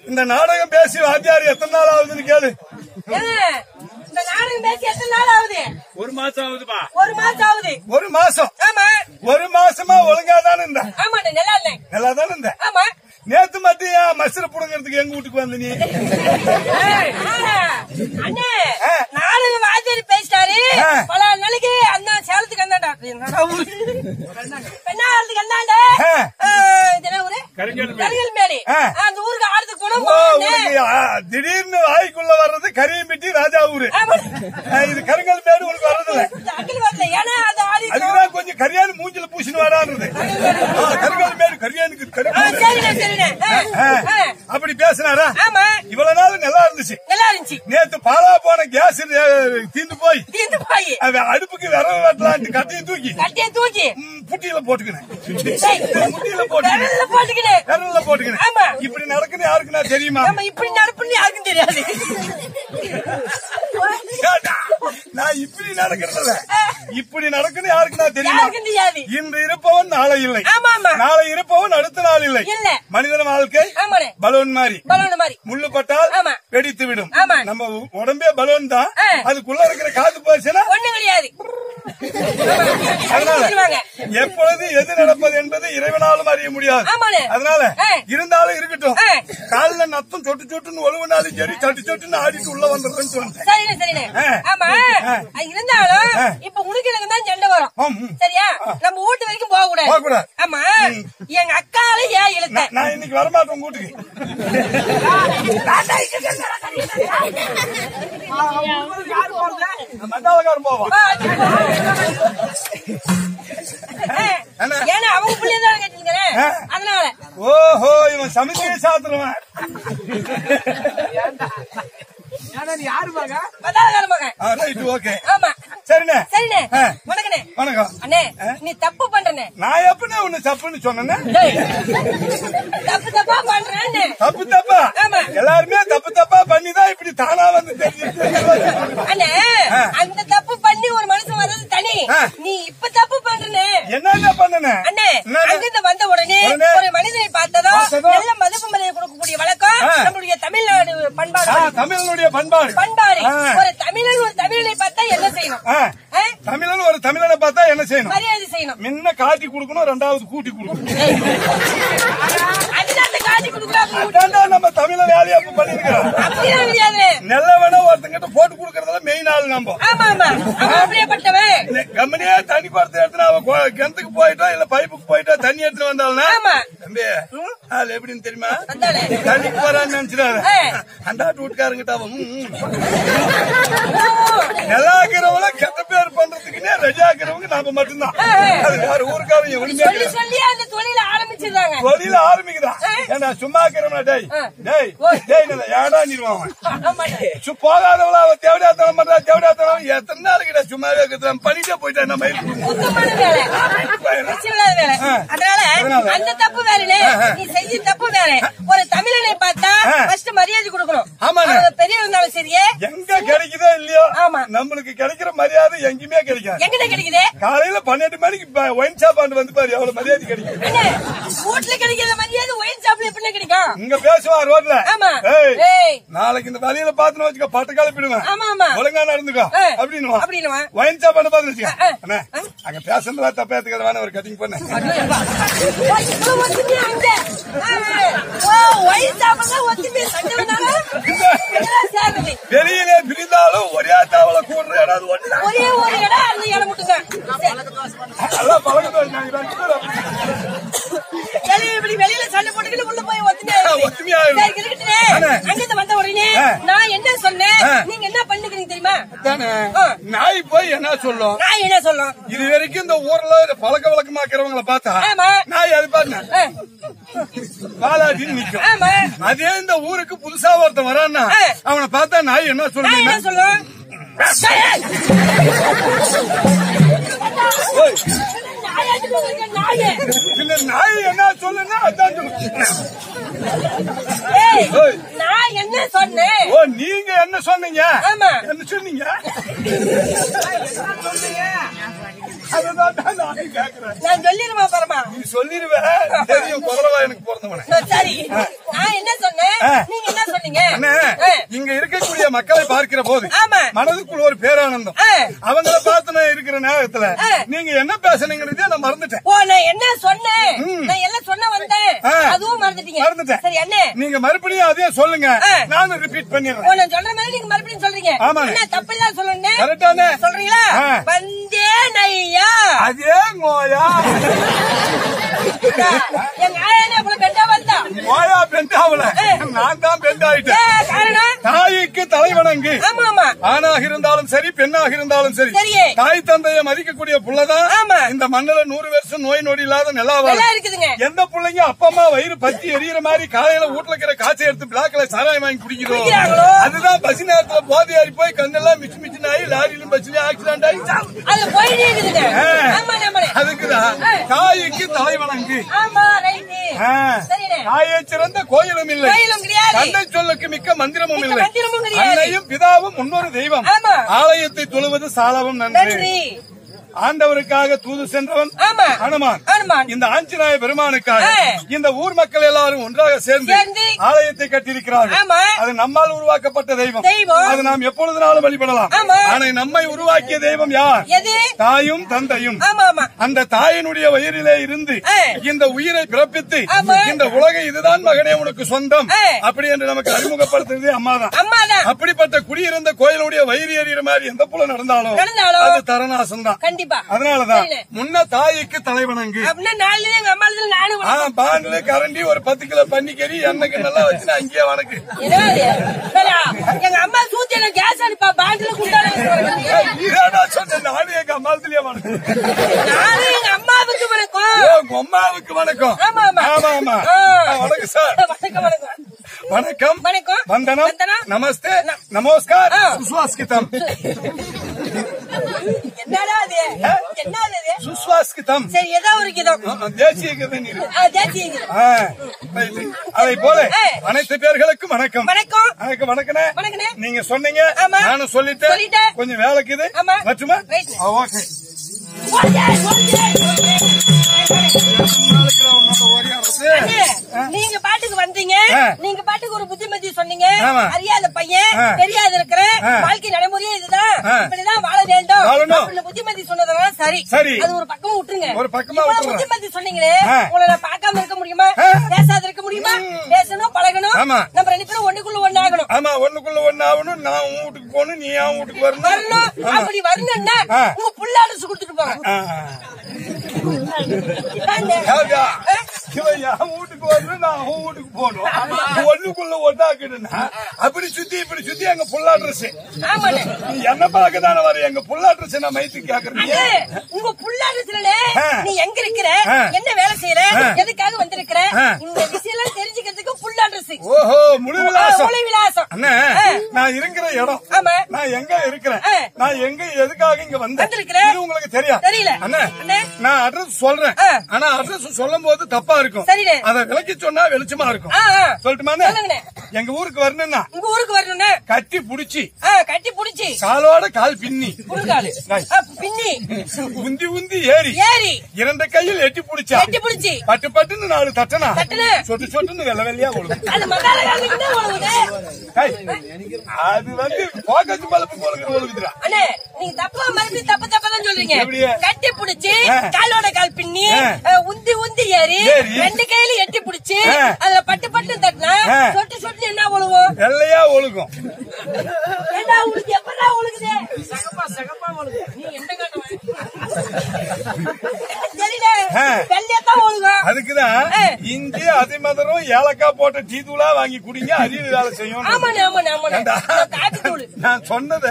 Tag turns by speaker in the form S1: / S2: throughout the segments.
S1: இந்த நாடகம் பேசி வாத்தியார் எத்தனை நாள் ஆகுதுன்னு கேளு. ஒரு மாசம் ஆகுதுப்பா. ஒரு மாசம். ஒரு மாசமா ஒழுங்கா தானே இருந்த? நல்லா தானே இருந்த? நேத்து மட்டும் மசுர புடுங்கிறதுக்கு எங்க வீட்டுக்கு வந்து நீ?
S2: நாடகம் வாத்தியார் பேசிட்டாரு. பல நாளைக்கு அந்த சேலத்துக்கு வந்தா டாக்டர் கருங்கல்மேலி அந்த ஊருக்கு ஆடுறதுக்கு போனோம்.
S1: திடீர்னு வாய்க்குள்ள வர்றது கரியம்பிட்டி ராஜா ஊரு. இது கருங்கல்மேடு உனக்கு வர்றதில்ல. அதுக்குதான் கொஞ்சம் கரியானு மூஞ்சில பூசின்னு வரான்றது. கருங்கல்மேடு கரியானுக்கு அப்படி பேசினாரா? இவ்வளவு நாள் நல்லா இருந்துச்சு. நேத்து பாலா போன கேஸ் தீந்து போய் அடுப்புக்கு விரல் வெட்டலான்ட்டு கட்டையை தூக்கி புட்டியில போட்டுக்கினேன். விரல்ல போட்டுக்கினேன். இப்படி நடக்குன்னு யாருக்குன்னா தெரியுமா?
S2: இப்படி நடப்புன்னு யாருக்கும் தெரியாது.
S1: நான் இப்படி நடக்கிறதில்ல. இப்படி நடக்குன்னு யாருக்குன்னா தெரியுமா? இன்று இருப்பவன் நாளை இல்லை, நாளை இருப்பவன் அடுத்த நாள் இல்லை. மனிதன வாழ்க்கை பலூன் மாதிரி. முள்ளு பட்டால் வெடித்து விடும். நம்ம உடம்பே பலூன் தான். அதுக்குள்ள இருக்கிற காத்து போச்சுன்னா
S2: ஒண்ணு கிடையாது.
S1: அதனால எப்பொழுது எது நடப்பது என்பது இறைவனாலும் அறிய முடியாது. அதனால இருந்தாலும் இருக்கட்டும். காலில் நத்தம் சொட்டு சொட்டுன்னு ஒழுவுனாலும் சரி சட்டு சொட்டுன்னு ஆடிட்டு உள்ள வந்துடுறேன்னு சொன்னேன்.
S2: சரிண்ணே சரிண்ணே. ஆமா இருந்தாலும் இப்ப உனக்கு எனக்கு தான் சண்டை வரும் சரியா? நம்ம வீட்டு வரைக்கும் போக கூடாது. ஆமா எங்க அக்கால ஏன் இழுத்த?
S1: நான் இன்னைக்கு வரமாட்டேன் உங்க வீட்டுக்கு. மத்தாலக்காரன் போவான்.
S2: ஏன்னா அவங்க பிள்ளைதான் கேட்டீங்க அதனால.
S1: ஓஹோ இவன் சமைச்சே சாத்துருவன்.
S2: யாரு மகன்?
S1: சரிண்ணே
S2: சரிண்ணே. வணக்கண்ணே.
S1: வணக்கம்
S2: அண்ணே. நீ தப்பு பண்றனே.
S1: நான் எப்பனே உன்னை தப்புன்னு சொன்னேன்?
S2: தப்பு தப்பா பண்றேன்னு.
S1: தப்பு தப்பா? எல்லாருமே தப்பு தப்பா பண்ணிதான் இப்படி தானா வந்து
S2: அண்ணே அந்த தப்பு பண்ணி ஒரு மனுஷன் வர்றது தனி. நீ இப்ப தப்பு பண்றனே.
S1: என்ன பண்ணனே?
S2: அண்ணே அங்கிருந்து வந்த உடனே ஒரு மனிதனை பார்த்ததோ நல்ல மதிப்பு மரியாதை கொடுக்கக்கூடிய வழக்கம் நம்மளுடைய தமிழ்நாடு பண்பாடு.
S1: தமிழனுடைய பண்பாடு.
S2: ஒரு தமிழன் ஒரு தமிழனை பார்த்தா என்ன செய்யணும்?
S1: தமிழன் ஒரு தமிழனை பார்த்தா என்ன செய்யணும்?
S2: மரியாதை செய்யணும்.
S1: முன்ன காட்டி கொடுக்கணும், ரெண்டாவது கூட்டி கொடுக்கணும்.
S2: காட்டி கொடுக்கணும்.
S1: நம்ம தமிழ வேலையை பண்ணிருக்கிறோம். நல்லவன ஒருத்தங்கிட்ட போட்டு கொடுக்கறதுல மெயின் ஆள் நம்ம. கம்பெனியா தண்ணி குடத்தை எடுத்து அவன் கிணத்துக்கு போயிட்டா இல்ல பைப்புக்கு போயிட்டா தண்ணி எடுத்து வந்தாலும் தம்பி ஆள் எப்படின்னு தெரியுமா? தண்ணிக்கு போறான்னு நினைச்சிடாரு. அண்டாட்டு வீட்டுக்காரங்கிட்ட அவன் நல்லா இருக்கிறவங்கள கெட்ட பேர் பண்றதுக்குன்னே ரெடியா இருக்கிறவங்க நாம மட்டும்தான். அது வேற ஊருக்காரங்க தொழில ஆரம்பிக்குதான். ஏன்னா சும்மா இருக்கிறவனா டேய் டேய் டேய் ஏடா நிறுவான் போகாதவளா அவன் தேவடாத்தனம் பண்றா. தேவடாத்தனம் எத்தனை நாள் கிட்ட சும்மாவே பண்ணிட்டே போயிட்டான். நம்ம
S2: அந்த தப்பு வேற நீ செய்ய தப்பு வேற. ஒரு தமிழனை பார்த்தா ஃபர்ஸ்ட் மரியாதை கொடுக்கணும். பெரிய இருந்தாலும் சரியே
S1: எங்க கிடைக்குதோ இல்லையோ நம்மளுக்கு கிடைக்கிற மரியாதை எங்கேயுமே கிடைக்காது.
S2: எங்க கிடைக்குது?
S1: காலையில 12 மணிக்கு ஒயின் ஷாப் வந்து பாரு எவ்வளவு மரியாதை கிடைக்கும்.
S2: வீட்டுல கிடைக்கிற மரியாதை ஒயின் ஷாப்ல எப்படி கிடைக்கும்?
S1: இங்க பேசுவா ரோட்ல. நாளைக்கு இந்த வழியில பாத்துன்னு வச்சுக்கோ பட்டு கிளப்பிடுவேன். ஒழுங்கா நடந்துக்கோ அப்படின்னு ஒயின் ஷாப் பாத்து வச்சுக்க. அங்க பேசுறதா தப்பா எடுத்துக்கிறதான ஒரு கட்டிங் பண்ண வெளியிலே பிரிந்தாலும் ஒரே தாவலை கூடுற இடம்
S2: ஒரே ஒரு இடம் அந்த இடம் மட்டும்
S1: எல்லாம் பழக்கத்தை
S2: வெளியில சண்டை போட்டுக்கிட்டு உள்ள போய் ஒத்துமையா வந்த உடனே நான் என்ன சொன்னேன் நீங்க என்ன பண்ணுக்கிறீங்க தெரியுமா?
S1: நாய் போய் என்ன சொல்லும்?
S2: நான் என்ன சொல்லும்?
S1: இது வரைக்கும் இந்த ஊர்ல பழக்க வழக்கமாக்கிறவங்களை பார்த்தா நாய் அது பாருங்க பாலாட்டின்னு நிக்கும். அதே இந்த ஊருக்கு புதுசா ஒருத்தன் வரான்னா அவனை பார்த்தா நாய் என்ன சொல்லும்? நாய் என்ன சொல்லுன்னா அதான்
S2: நான் என்ன சொன்னேன்?
S1: ஓ நீங்க என்ன சொன்னீங்க? என்ன சொன்னீங்க?
S2: நான் சொல்லிடுமா பரமா?
S1: நீ சொல்லிடுவேன் தெரியும். குறவா எனக்கு பிறந்தவன.
S2: சரி நான் என்ன சொன்னேன் நீங்க என்ன சொன்னீங்க?
S1: இங்க இருக்கக்கூடிய மக்களை பார்க்கிற போது மனதுக்குள் ஒரு பேரானந்தம். அவங்கள பார்த்து இருக்கிற நேரத்துல நீங்க என்ன பேசுனீங்கன்னு நான் மறந்துட்டேன்.
S2: ஓ நான் என்ன சொன்னேன்? நான் எல்லாம் சொன்ன வந்தேன் அதுவும் மறந்துட்டேன். சரி அண்ணே நீங்க
S1: மறுபடியும் அதே சொல்லுங்க. நானும் ரிப்பீட் பண்ணிடுறேன்.
S2: ஓ நான் சொல்ற மாதிரி நீங்க மறுபடியும் சொல்றீங்க. என்ன தப்பு இல்ல சொல்லுங்க.
S1: கரெக்டானே
S2: சொல்றீங்களா? வந்தே நையா
S1: அதே மோயா
S2: எங்க ஆயானே அப்படி பெண்டா வந்தா
S1: மோயா பெண்டாவல நான் தான் பெண்டாயிட்டேன்.
S2: காரணம்
S1: தாய்க்கு தலைவணங்கு.
S2: ஆமா ஆமா
S1: ஆணாக இருந்தாலும் சரி பெண்ணாக இருந்தாலும் சரி தாய் தந்தையை மதிக்கக்கூடிய புள்ளதான் இந்த மண்ணில 100 வருஷம் நோய் நொடி இல்லாத நிலாவா இருக்குதுங்க. எந்த பிள்ளைங்க அப்பா அம்மா வயிறு பத்தி எரியற மாதிரி காலையில வீட்டுல இருக்கிற காய்ச்சை எடுத்து பிளாக்ல சாராயம் வாங்கி குடிக்கிறோம். அதுதான் பஸ் நேரத்துல போதையாரி போய் கண்ணெல்லாம் மிச்சு மிச்சு ஆகி லாரியிலும் பஸ்லயும் ஆக்சிடென்ட் ஆகி அதுக்குதான் தாய்க்கு தலைவணங்கு. தாயை சிறந்த கோயிலும் இல்லை தந்தை சொல்லுக்கு மிக்க மந்திரமும் இல்லை. அன்னையும் பிதாவும் முன்னொரு தெய்வம் ஆலயத்தை தொழுவது சாலவும் நன்றி. ஆண்டவருக்காக தூது சென்றவன் ஹனுமான். இந்த ஆஞ்சநேய பெருமானுக்காக இந்த ஊர் மக்கள் எல்லாரும் ஒன்றாக சேர்ந்து ஆலயத்தை கட்டியிருக்கிறார்கள். அது நம்மால் உருவாக்கப்பட்ட தெய்வம். அது நாம் எப்பொழுதுனாலும் வழிபடலாம். ஆனால் நம்மை உருவாக்கிய தெய்வம் யார்? தாயும் தந்தையும். அந்த தாயினுடைய வயிறிலே இருந்து இந்த உயிரை பிறப்பித்து இந்த உலகை இதுதான் மகனே உனக்கு சொந்தம் அப்படி என்று நமக்கு அறிமுகப்படுத்துறது அம்மாதான். அப்படிப்பட்ட குடியிருந்த கோயிலுடைய வயிறு எறிகிற மாதிரி எந்த புல நடந்தாலும் அது தரணாசம் தான். அதனாலதான் முன்ன தாய்க்கு தலைவணங்கு பாண்டில கரண்டி ஒரு 10 கிலோ பன்னிக்கறி எண்ணெய் நல்லா வச்சு அங்கேயே வணக்கு.
S2: எங்க அம்மா சூத்தியில கேஸ் அனுப்பா பாண்டில
S1: சொன்ன நானும் எங்க அம்மாத்திலேயே வணக்கம்.
S2: நானும் எங்க அம்மாவுக்கு வணக்கம்.
S1: உங்க அம்மாவுக்கு வணக்கம். ஆமா ஆமா வணக்கம் சார். வணக்கம் வணக்கம் வந்தனம் நமஸ்தே நமஸ்கார் சுஸ்வாஸ்கிதம்.
S2: என்னடா அது? என்னது இது?
S1: சுஸ்வாஸ்கிதம்.
S2: சரி ஏதோ ஒரு கிதம்.
S1: தேசிய கிதம்.
S2: தேசிய கிதம்.
S1: அதை போல அனைத்து பேர்களுக்கும் வணக்கம்.
S2: வணக்கம்
S1: வணக்கம் வணக்கண்ணே. நீங்க சொன்னீங்க நானும் சொல்லிட்டேன். கொஞ்சம் வேலைக்கு இது மட்டுமா? ஓகே.
S2: நீங்க பாட்டுக்கு வந்தீங்க. நீங்க பாட்டுக்கு ஒரு புத்திமதி சொன்னீங்க. அறியாத பையன் தெரியாது இருக்கிற வாழ்க்கை நடைமுறையே இதுதான், இப்படிதான் வாழ வேண்டும் புத்திமதி சொன்னதுனால சரி. அது ஒரு பக்கமா விட்டுருங்க.
S1: ஒரு பக்கமா
S2: புத்திமதி சொன்னீங்களே, உங்களை நான் பார்க்காம இருக்க முடியுமா? பேசாத இருக்க முடியுமா? பேசணும், பழகணும். நம்ம 2 பேரும் ஒண்ணுக்குள்ள ஒண்ணு ஆகணும்.
S1: ஆமா, ஒண்ணுக்குள்ள ஒண்ணு ஆகணும். நான் உன் வீட்டுக்கு போகணும், நீ என் வீட்டுக்கு வரணும்.
S2: அப்படி வரணும்னா உங்க புள்ள அடிச்சு கொடுத்துட்டு போங்க.
S1: வீட்டுக்கு வரணும், நான் உன் வீட்டுக்கு போகணும். ஒண்ணுக்குள்ள ஒண்ணாக்கிடுனா அப்படி சுத்தி இப்படி சுத்தி எங்க புள்ள அட்ரஸ் என்ன பார்க்கதானே வர எங்க புள்ள அட்ரஸ் நான் மைத்து கேக்குறேன்.
S2: உங்க புள்ள அட்ரஸ்ல நீ எங்க இருக்கிற, என்ன வேலை செய்யற, எதுக்காக வந்திருக்கிற, இந்த விஷயம் தெரிஞ்சுக்கிறதுக்கு புள்ள அட்ரஸ்.
S1: ஓஹோ, முழு விலாசம்.
S2: அண்ணா,
S1: நான் இருக்கிற இடம், நான் எங்க இருக்கிறேன், நான் எங்க எதுக்காக இங்க வந்திருக்கிறேன் உங்களுக்கு தெரியல. அண்ணா, நான் அட்ரஸ் சொல்றேன். ஆனா அட்ரஸ் சொல்லும் போது தப்பா இருக்கும். அதை விளக்கி சொன்னா வெளிச்சமா இருக்கும். சொல்லட்டுமா? எங்க ஊருக்கு வரணும்னா கட்டி புடிச்சு காலோட கால் பின்னி உந்தி உந்தி ஏறி 2 கையில் எட்டி புடிச்சா பட்டு பட்டுன்னு 4 தட்டனா சொட்டு சொட்டுன்னு வெள்ள வெள்ளையா ஒழுகும். அது வந்து போக்கஸ் பல்பு போல ஒழுகுதுடா.
S2: நீங்க தப்பா மறுபடியும் தப்பு சொல்றீங்க. கட்டி புடிச்சு காலோட கால் பின்னி உந்தி உந்தி ஏறி 2 கையில எட்டி புடிச்சு அதுல பட்டு பட்டு தட்டினா சொட்டு சொட்டு என்ன ஒழுகும்?
S1: வெள்ளையா ஒழுகும்.
S2: என்ன உங்களுக்கு எப்படா ஒழுகுது? சகப்பா ஒழுகுது. நீ எந்த காட்டுவ? வெள்ளையத்தான் ஒழுகும்.
S1: அதுக்குதான் இஞ்சி அதிமதுரம் ஏலக்காய் போட்ட டீ தூளா வாங்கி குடிங்க, அறிவு வேலை செய்யும். நான் சொன்னத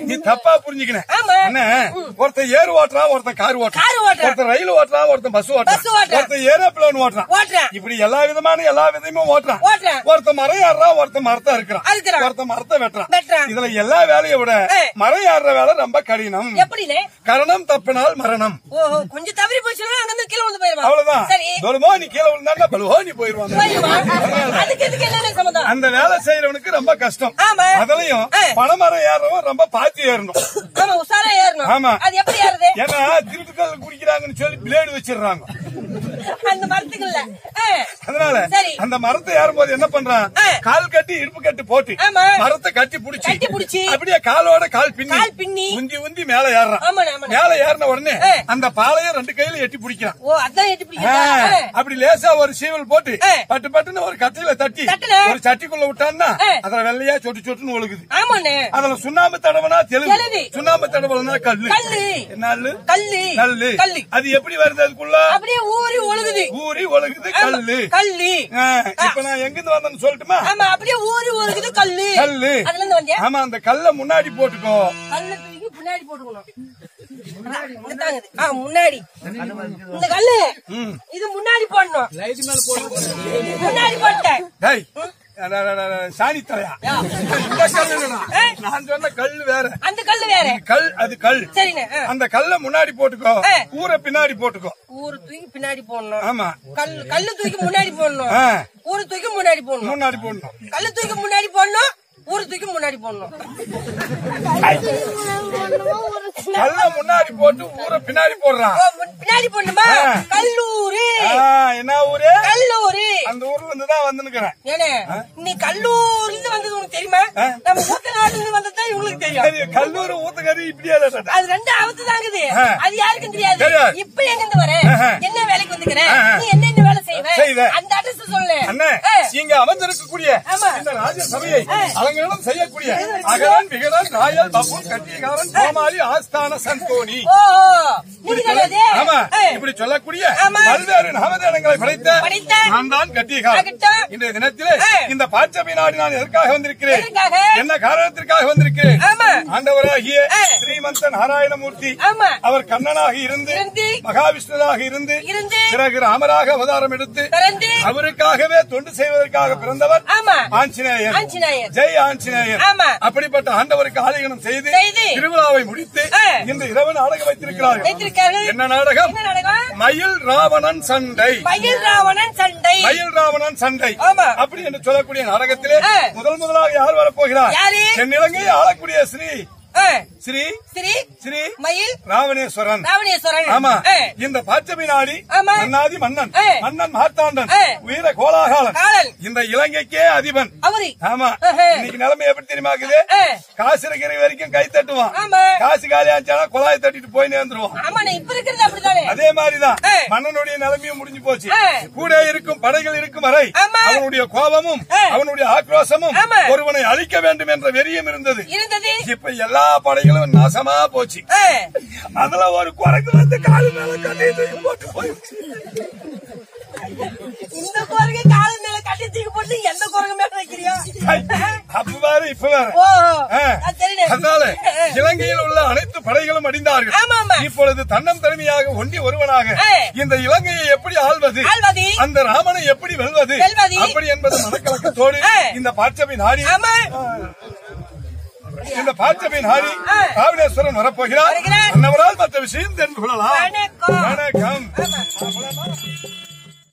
S1: நீ தப்பா புரிஞ்சுக்கின. ஒருத்தன் ஏர் ஓட்டுறான், ஒருத்தன் கார் ஓட்டுறான், ஒருத்தன் ரயில் ஓட்டுறான், ஒருத்தன் பஸ் ஓட்டுறான், ஒருத்தன் ஏரோப்ளேன் ஓட்டுறான். இப்படி எல்லா விதமும் ஓட்டுறான். ஒருத்தன் மரம் ஏறான், ஒருத்தன் மரத்தா இருக்கிறான், ஒருத்தன் மரத்தை வெட்டுறான். இதுல எல்லா வேலையை விட மரம் ஏறுற வேலை ரொம்ப கடினம். கரணம் தப்பினால் மரணம்.
S2: கொஞ்சம் தவறி போச்சுன்னா அங்க கீழே வந்து போயிருவான்.
S1: அவ்வளவுதான். பலுவோ நீ கீழே விழுந்தா பலுவோ நீ போயிருவாங்க. அந்த வேலை செய்யறவனுக்கு ரொம்ப கஷ்டம். அதுலயும் பனைமரம் ஏறவும் ரொம்ப பாத்தி ஏறணும். ஆமா, ஏன்னா திருட்டுக்கல் குடிக்கிறாங்கன்னு சொல்லி பிளேடு வச்சிடுறாங்க
S2: அந்த மரத்துக்குள்ள.
S1: அதனால அந்த மரத்தை ஏறும்போது என்ன பண்றான், கால் கட்டி இடுப்பு கட்டு போட்டு மரத்தை கட்டி புடிச்சு அப்படியே காலோட கால் பின்னி உந்தி உந்தி மேல ஏறான். மேல ஏறின உடனே அந்த பாலைய 2 கையில எட்டி பிடிக்கிறான். அப்படி லேசா ஒரு சீவல் போட்டு பட்டு பட்டுன்னு ஒரு கத்தியில தட்டி ஒரு சட்டிக்குள்ள விட்டான்னா அதுல வெள்ளையா சொட்டு சொட்டுன்னு ஒழுகுது. அதுல சுண்ணாம்பு தடவனா தெலுங்கு, சுண்ணாம்பு தடவனா கல்லு. என்ன கல்லு? அது எப்படி வருது? அதுக்குள்ள ஊறி ஒழுகுது கல்லு. இப்ப நான் எங்கிருந்து வந்தேன்னு சொல்லட்டுமா?
S2: அப்படியே ஊறி ஒழுகுது கல்லு.
S1: ஆமா, அந்த கல்ல முன்னாடி போட்டுக்கோ.
S2: முன்னாடி போட்டுக்கணும். முன்னாடி இந்த கல்லு இது முன்னாடி போடணும். முன்னாடி போட்டேன்
S1: சாணி தலையா? இந்த கல்லு நான் சொன்ன கல்லு வேற.
S2: அந்த கல்லு வேற.
S1: அது கல். சரிண்ணே. அந்த கல்ல முன்னாடி போட்டுக்கோ, ஊரை பின்னாடி போட்டுக்கோ.
S2: ஊரு தூக்கி பின்னாடி போடணும்.
S1: ஆமா,
S2: கல்லு தூக்கி முன்னாடி போடணும். ஊரு தூக்கி முன்னாடி போடணும்.
S1: கல்லு தூக்கி
S2: முன்னாடி போடணும், ஊரு தூக்கி முன்னாடி போடணும்.
S1: கல்ல முன்னாடி போட்டு ஊரை பின்னாடி போடுறான்.
S2: பின்னாடி போடணுமா? கல்லூரி.
S1: என்ன ஊரு?
S2: கல்லூரி.
S1: அந்த ஊர்ல இருந்துதான் வந்துருக்கிறேன்.
S2: ஏனே நீ கல்லூர்ல இருந்து வந்தது உனக்கு தெரியுமா? நம்ம ஊத்தநாடுல இருந்து வந்ததுதான் இவங்களுக்கு தெரியும்.
S1: கல்லூரி ஊத்துக்கறி இப்படியா?
S2: அது ரெண்டு அவத்து தாங்குது. அது யாருக்கும் தெரியாது. இப்ப எங்க இருந்து வர, என்ன வேலைக்கு வந்துக்கிறேன், நீ என்ன வேலை செய்வ, அந்த அட்ரஸ் சொல்லு.
S1: அண்ணே, இங்க அமர்ந்திருக்கக்கூடிய இந்த ராஜசபையை அலங்கனம் செய்யக்கூடிய அகரன் விகடன் ராயல் பப்புன் கட்டியகாரன் கோமாளி ஆஸ்தான சந்தோனி. ஆமா, இப்படி சொல்லக்கூடிய பல்வேறு நாமதேனங்களை படைத்த நான் தான் கட்டியகாரன். இன்றைய தினத்திலே இந்த பாச்சபை நாடு நான் எதற்காக வந்திருக்கிறேன், என்ன காரணத்திற்காக வந்திருக்கிறேன்? ஆண்டவராகிய ஸ்ரீமந்த நாராயணமூர்த்தி அவர் கண்ணனாக இருந்து மகாவிஷ்ணுவாக இருந்து பிறகு ராமராக அவதாரம் எடுத்து அவருக்காகவே தொண்டு செய்வதற்காக பிறந்தவர் ஆஞ்சநேயர். ஜெய் ஆஞ்சநேயர். அப்படிப்பட்ட ஆண்டவருக்கு ஆலயனம் செய்து திருவிழாவை முடித்து இந்த இரவு நாடகம் வைத்திருக்கிறார்கள். என்ன நாடகம்? மயில் ராவணன் சண்டை.
S2: மயில் ராவணன் சண்டை.
S1: மயில் ராவணன் சண்டை அப்படி என்று சொல்லக்கூடிய நாடகத்திலே முதலாக யார் வரப்போகிறார்? தென்னிலங்கையை ஆளக்கூடிய ஸ்ரீ ஸ்ரீ ஸ்ரீ ஸ்ரீ மயில் ராவணேஸ்வரன். ஆமா, இந்த பாச்சபை நாடி மன்னாதி மன்னன் மன்னன் மார்த்தாண்டன் வீர கோலாகாலன் இந்த இலங்கைக்கே அதிபன். ஆமா, இன்னைக்கு நிலைமை எப்படி தெரியுமா? காசிரகிரி வரைக்கும் கை தட்டுவான், காசு காலியாச்சானா குழாய் தட்டிட்டு போய் நேர்ந்துருவான். அதே மாதிரிதான் மன்னனுடைய நிலைமையும் முடிஞ்சு போச்சு. கூட இருக்கும் படைகள் இருக்கும் வரை அவனுடைய கோபமும் அவனுடைய ஆக்ரோசமும் ஒருவனை அழிக்க வேண்டும் என்ற வெறியும் இருந்தது. இப்ப எல்லா படைகளும் நாசமா போச்சு. அதுல ஒரு குரங்கு வந்து காலு மேல கட்டி போட்டு போயிடுச்சு.
S2: இந்த குரங்கு காலு மேல கட்டி தூக்கி போட்டு எந்த குரங்கு மேல வைக்கிறியா?
S1: அப்ப வேற இப்ப வேற. அதனால இலங்கையில் உள்ள அனைத்து படைகளும் அடிந்தார்கள். இப்பொழுது தன்னம் தனிமையாக ஒண்டி ஒருவனாக இந்த இலங்கையை எப்படி ஆள்வது, அந்த ராமனை எப்படி வெல்வது அப்படி என்பது மனக்கலக்கத்தோடு இந்த பாச்சபை நாடி இந்த பாச்சபை நாடி ராவணேஸ்வரன் வரப்போகிறார். அன்னவரால் மற்ற விஷயம் தெரிந்து கொள்ளலாம். வணக்கம்.